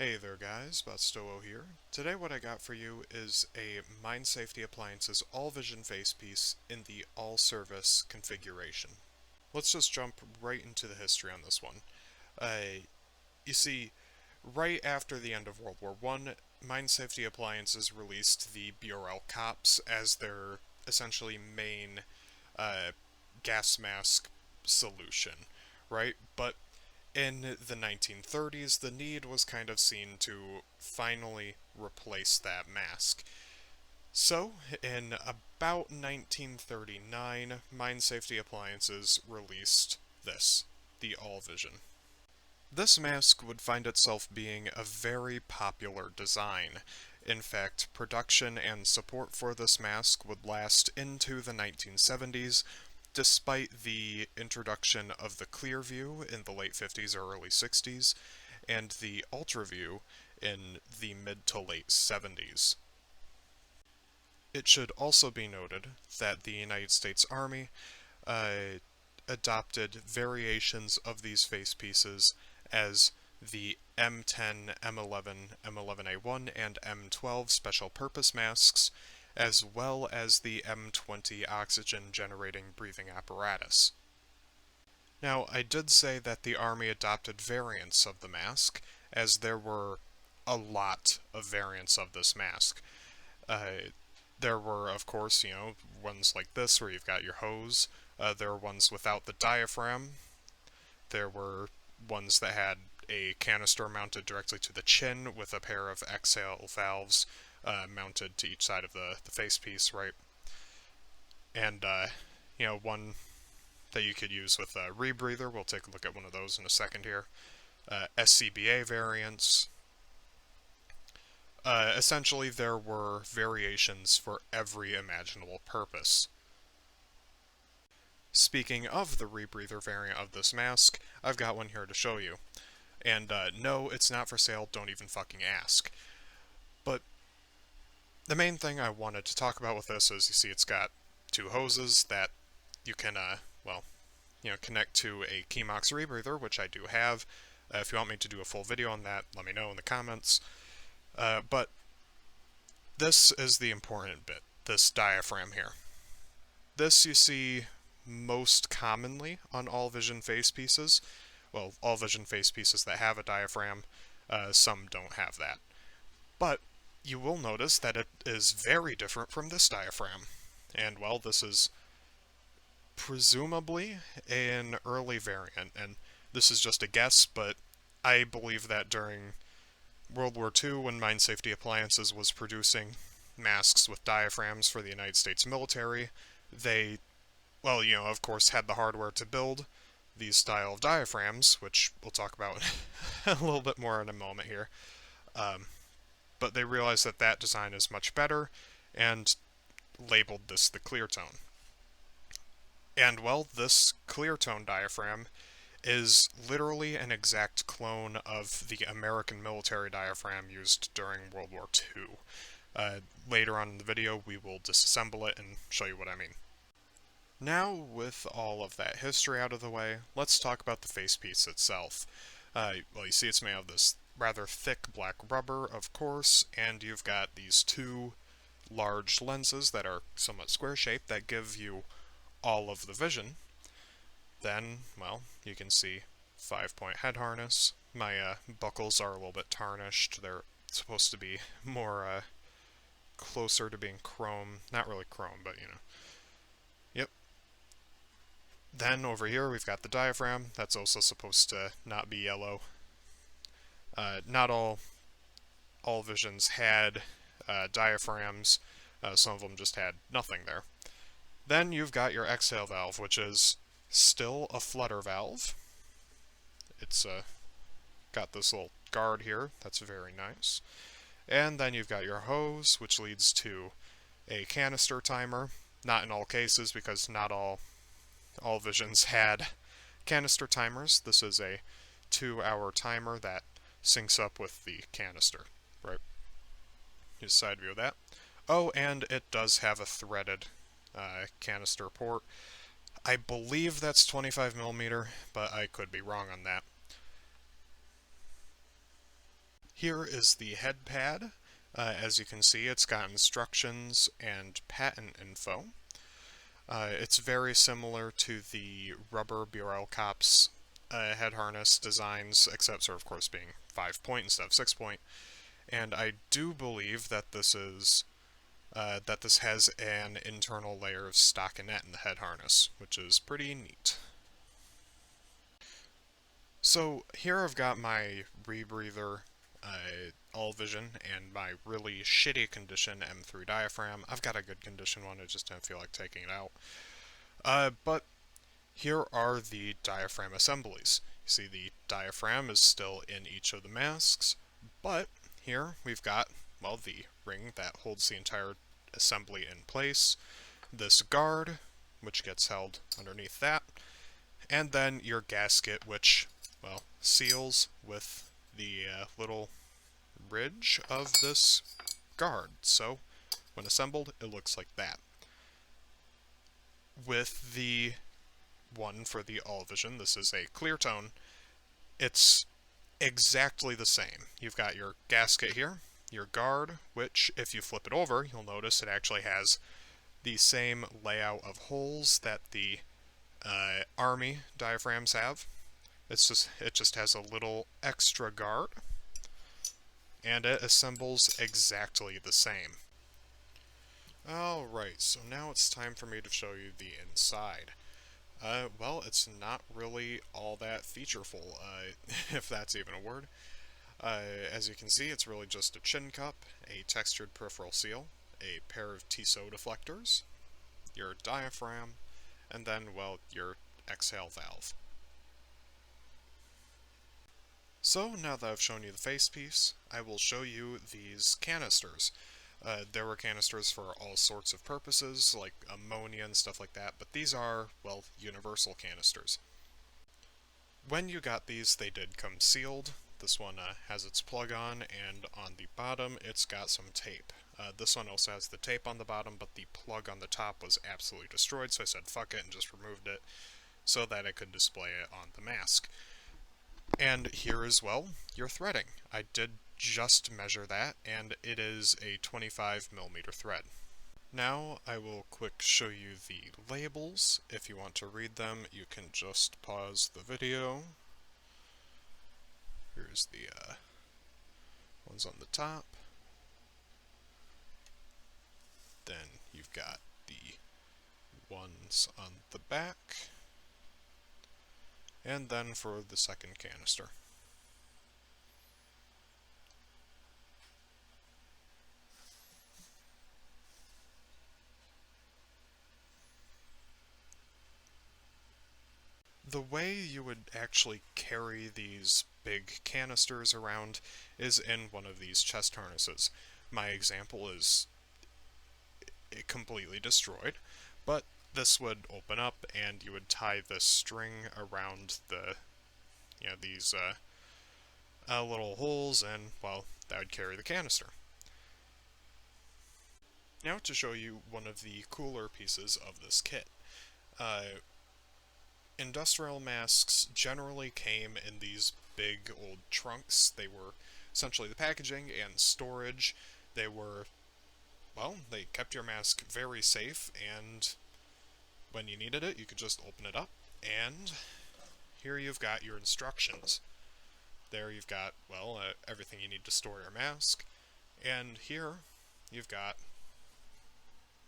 Hey there guys, Botstowo here. Today what I got for you is a Mine Safety Appliances all-vision facepiece in the all-service configuration. Let's just jump right into the history on this one. You see, right after the end of World War I, Mine Safety Appliances released the BRL COPS as their essentially main gas mask solution, right? But in the 1930s, the need was kind of seen to finally replace that mask. So, in about 1939, Mine Safety Appliances released this, the All Vision. This mask would find itself being a very popular design. In fact, production and support for this mask would last into the 1970s, despite the introduction of the clear view in the late 50s or early 60s, and the ultra view in the mid to late 70s. It should also be noted that the United States Army adopted variations of these face pieces as the M10, M11, M11A1, and M12 special purpose masks, as well as the M20 oxygen-generating breathing apparatus. Now, I did say that the Army adopted variants of the mask, as there were a lot of variants of this mask. There were, of course, ones like this where you've got your hose. There were ones without the diaphragm. There were ones that had a canister mounted directly to the chin with a pair of exhale valves mounted to each side of the facepiece, right? And, one that you could use with a rebreather, we'll take a look at one of those in a second here. SCBA variants. Essentially, there were variations for every imaginable purpose. Speaking of the rebreather variant of this mask, I've got one here to show you. And no, it's not for sale, don't even fucking ask. But the main thing I wanted to talk about with this is, you see it's got two hoses that you can, connect to a Chemox rebreather, which I do have. If you want me to do a full video on that, let me know in the comments. But this is the important bit, this diaphragm here. This you see most commonly on all vision face pieces. Well, all vision face pieces that have a diaphragm, some don't have that. But you will notice that it is very different from this diaphragm. And well, this is presumably an early variant, and this is just a guess, but I believe that during World War II, when Mine Safety Appliances was producing masks with diaphragms for the United States military, they, of course, had the hardware to build these style of diaphragms, which we'll talk about a little bit more in a moment here. But they realized that that design is much better, and labeled this the clear tone. And well, this clear tone diaphragm is literally an exact clone of the American military diaphragm used during World War II. Later on in the video, we will disassemble it and show you what I mean. Now, with all of that history out of the way, let's talk about the facepiece itself. You see it's made of this rather thick black rubber, of course, and you've got these two large lenses that are somewhat square-shaped that give you all of the vision. Then, you can see 5-point head harness. My buckles are a little bit tarnished. They're supposed to be more closer to being chrome. Not really chrome, but Yep. Then over here we've got the diaphragm. That's also supposed to not be yellow. Not all visions had diaphragms. Some of them just had nothing there. Then you've got your exhale valve, which is still a flutter valve. It's got this little guard here. That's very nice. And then you've got your hose, which leads to a canister timer. Not in all cases, because not all visions had canister timers. This is a 2-hour timer that syncs up with the canister, right? Here's a side view of that. Oh, and it does have a threaded canister port. I believe that's 25mm, but I could be wrong on that. Here is the head pad. As you can see, it's got instructions and patent info. It's very similar to the rubber Burrell Cops head harness designs, except for, of course, being 5-point instead of 6-point. And I do believe that this has an internal layer of stockinette in the head harness, which is pretty neat. So here I've got my rebreather all vision and my really shitty condition M3 diaphragm. I've got a good condition one, I just don't feel like taking it out. But here are the diaphragm assemblies. You see the diaphragm is still in each of the masks, but here we've got, well, the ring that holds the entire assembly in place, this guard, which gets held underneath that, and then your gasket, which, well, seals with the little ridge of this guard. So, when assembled, it looks like that. With the one for the all vision, this is a clear tone, it's exactly the same. You've got your gasket here, your guard, which, if you flip it over, you'll notice it actually has the same layout of holes that the Army diaphragms have. It just has a little extra guard, and it assembles exactly the same. Alright, so now it's time for me to show you the inside. Well, it's not really all that featureful, if that's even a word. As you can see, it's really just a chin cup, a textured peripheral seal, a pair of TSO deflectors, your diaphragm, and then, well, your exhale valve. So, now that I've shown you the facepiece, I will show you these canisters. There were canisters for all sorts of purposes, like ammonia and stuff like that, but these are, well, universal canisters. When you got these, they did come sealed. This one has its plug on, and on the bottom it's got some tape. This one also has the tape on the bottom, but the plug on the top was absolutely destroyed, so I said fuck it and just removed it so that I could display it on the mask. And here as well, your threading. I did just measure that, and it is a 25mm thread. Now I will quick show you the labels. If you want to read them, you can just pause the video. Here's the ones on the top. Then you've got the ones on the back. And then for the second canister. The way you would actually carry these big canisters around is in one of these chest harnesses. My example is completely destroyed, but this would open up and you would tie this string around the, these little holes, and, well, that would carry the canister. Now to show you one of the cooler pieces of this kit. Industrial masks generally came in these big old trunks. They were essentially the packaging and storage. They were, well, they kept your mask very safe, and when you needed it, you could just open it up, and here you've got your instructions. There you've got, well, everything you need to store your mask, and here you've got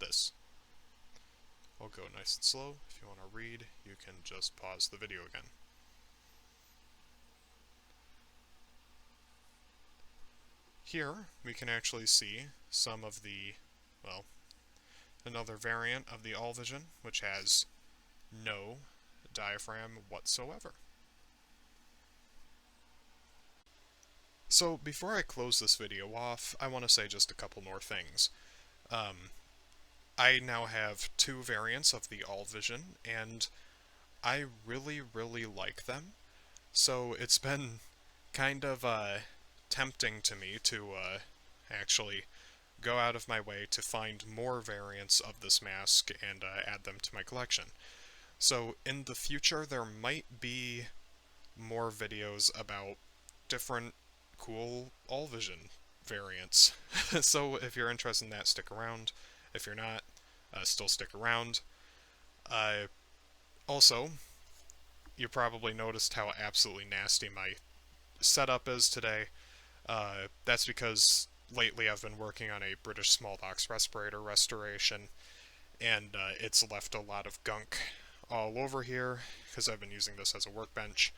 this. I'll go nice and slow. If you want to read, you can just pause the video again. Here, we can actually see some of the, well, another variant of the All Vision, which has no diaphragm whatsoever. So, before I close this video off, I want to say just a couple more things. I now have two variants of the All Vision, and I really, really like them. So it's been kind of tempting to me to actually go out of my way to find more variants of this mask and add them to my collection. So in the future there might be more videos about different cool all vision variants. So if you're interested in that, stick around. If you're not, still stick around. Also, you probably noticed how absolutely nasty my setup is today. That's because lately I've been working on a British smallpox respirator restoration, and it's left a lot of gunk all over here because I've been using this as a workbench.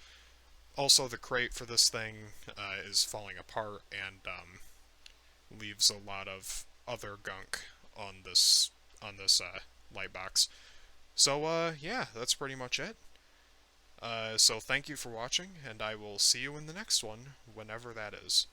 Also, the crate for this thing is falling apart and leaves a lot of other gunk on this light box. So yeah, that's pretty much it. So thank you for watching, and I will see you in the next one, whenever that is.